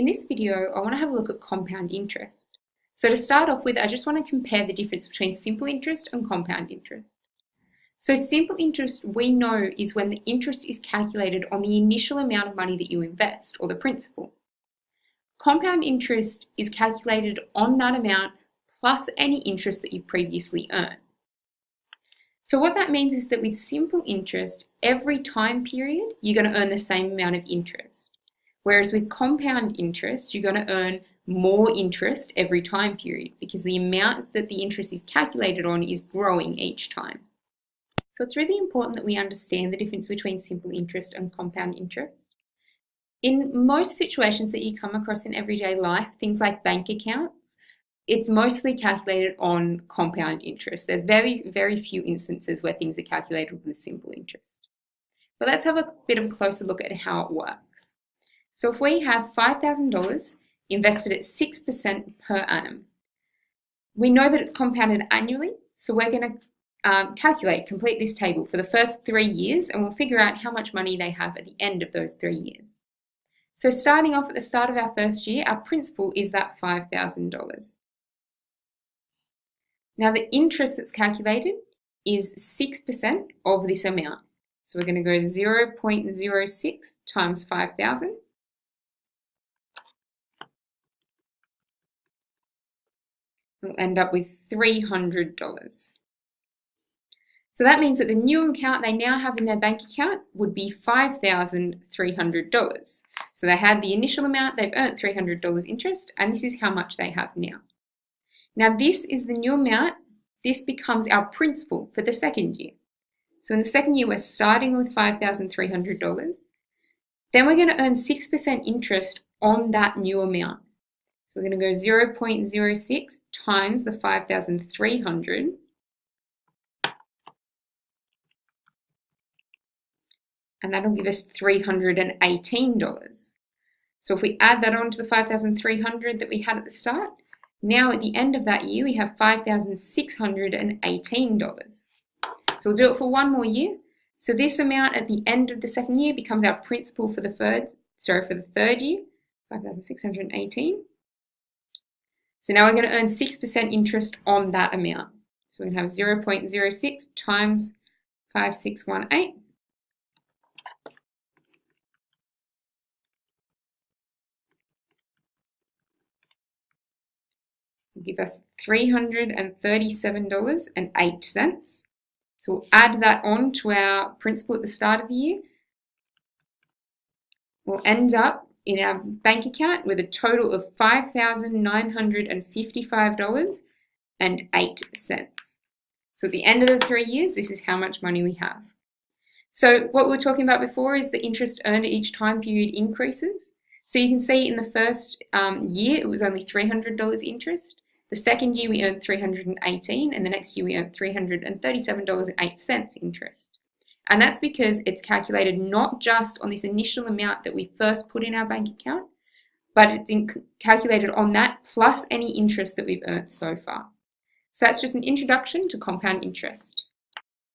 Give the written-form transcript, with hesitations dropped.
In this video, I want to have a look at compound interest. So to start off with, I just want to compare the difference between simple interest and compound interest. So simple interest, we know, is when the interest is calculated on the initial amount of money that you invest, or the principal. Compound interest is calculated on that amount plus any interest that you've previously earned. So what that means is that with simple interest, every time period, you're going to earn the same amount of interest. Whereas with compound interest, you're going to earn more interest every time period because the amount that the interest is calculated on is growing each time. So it's really important that we understand the difference between simple interest and compound interest. In most situations that you come across in everyday life, things like bank accounts, it's mostly calculated on compound interest. There's very, very few instances where things are calculated with simple interest. But let's have a bit of a closer look at how it works. So if we have $5,000 invested at 6% per annum, we know that it's compounded annually, so we're going to complete this table for the first 3 years, and we'll figure out how much money they have at the end of those 3 years. So starting off at the start of our first year, our principal is that $5,000. Now the interest that's calculated is 6% of this amount. So we're going to go 0.06 times 5,000. We'll end up with $300. So that means that the new account they now have in their bank account would be $5,300. So they had the initial amount, they've earned $300 interest, and this is how much they have now. Now this is the new amount. This becomes our principal for the second year. So in the second year, we're starting with $5,300. Then we're going to earn 6% interest on that new amount. So we're going to go 0.06 times the 5,300. And that'll give us $318. So if we add that on to the 5,300 that we had at the start, now at the end of that year, we have $5,618. So we'll do it for one more year. So this amount at the end of the second year becomes our principal for the third year, 5,618. So now we're going to earn 6% interest on that amount. So we're going to have 0.06 times 5,618. Give us $337.08. So we'll add that on to our principal at the start of the year. We'll end up in our bank account with a total of $5,955.08. So at the end of the 3 years, this is how much money we have. So what we were talking about before is the interest earned at each time period increases. So you can see in the first year, it was only $300 interest. The second year we earned $318, and the next year we earned $337.08 interest. And that's because it's calculated not just on this initial amount that we first put in our bank account, but it's calculated on that plus any interest that we've earned so far. So that's just an introduction to compound interest.